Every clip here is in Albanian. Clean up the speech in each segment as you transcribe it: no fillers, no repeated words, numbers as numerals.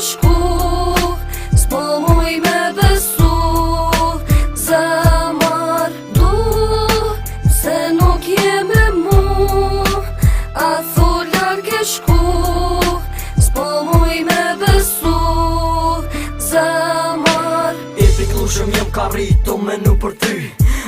shku, s'po muj me besu. Zemër du, se nuk je me mu, a thu larke shku, s'po muj me besu. Zemër I piklushëm jem ka rritu menu për ty,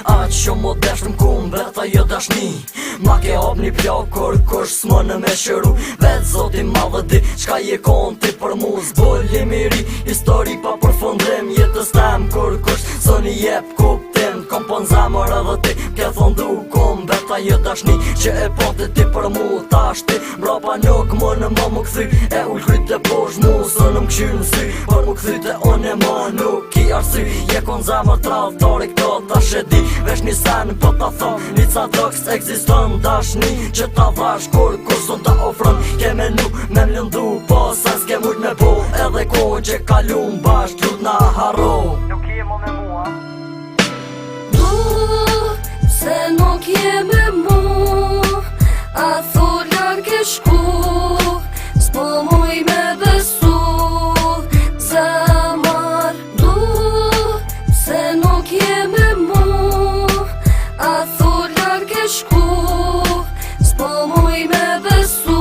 aq shumë më deshtëm kum veta jo dashni. Ma ke hap një plakur kush s'më në me shëru, vetë zoti madhe di qka je konti për mu. Zbolli miri, histori pa përfundim, jetës tem kur kush së një jep kuptim. Kom pon zemër edhe ti ke thon du kum veta jo dashni, që e ponti ti për mu. Tash ti mbrapa nuk më në më këthy, e ull kryt e posh mu së në më këshy në sy, për më këthy të unë e më nuk ki arsy. Je kon zemër tradhtari këto tash e di, vesh një sen po ta thom, lica drogs eksiston dashni, që ta dhash kur son ta ofron. Ke menu me mlëndu, po sa s'ke mujt me bo, edhe kohën që kalum bashk lut na harro. Nuk je mo me mua du, se nuk je me mu, a thu larke shku, s'po muj me besu. Zemër du, se nuk je me mu, a thu larke shku, s'po muj me besu.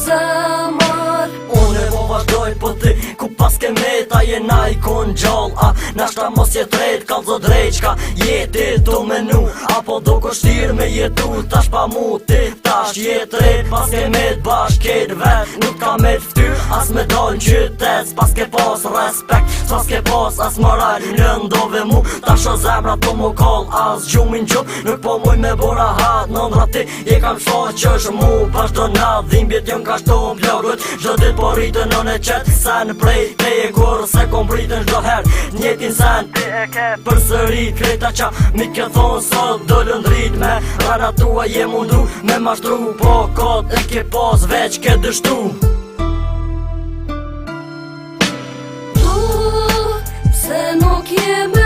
Zemër Unë e po vazhdoj po ti, ku pas ke meta jena i kon gjall, a nashta mos je tret, kall zë drejt qka jeti tu menu, apo do kështir me jetu tash pa mu. Ti tash je tret, pas ke met bashk ket vet, nuk ka met ftyr as me dal në qytet. S'pas ke pas respekt, s'pas ke pas as moral, lëndove mu tash o zemra po mu kall as gjumin gjum. Nuk po muj me bora hat, nëndra ti je kam shfaq që është mu pash do na dhimbjet jon ka shtu në blogët. Zdo dit po rritën në qet sen prej teje kur se kom pritën zdo her njetin sen. Ti e ke Përsëri kreta qa mi ke thonë sot do lëndrit me rana tua je mundu me mashtru, po kot e ke pas veç ke dështu. du, se nuk je me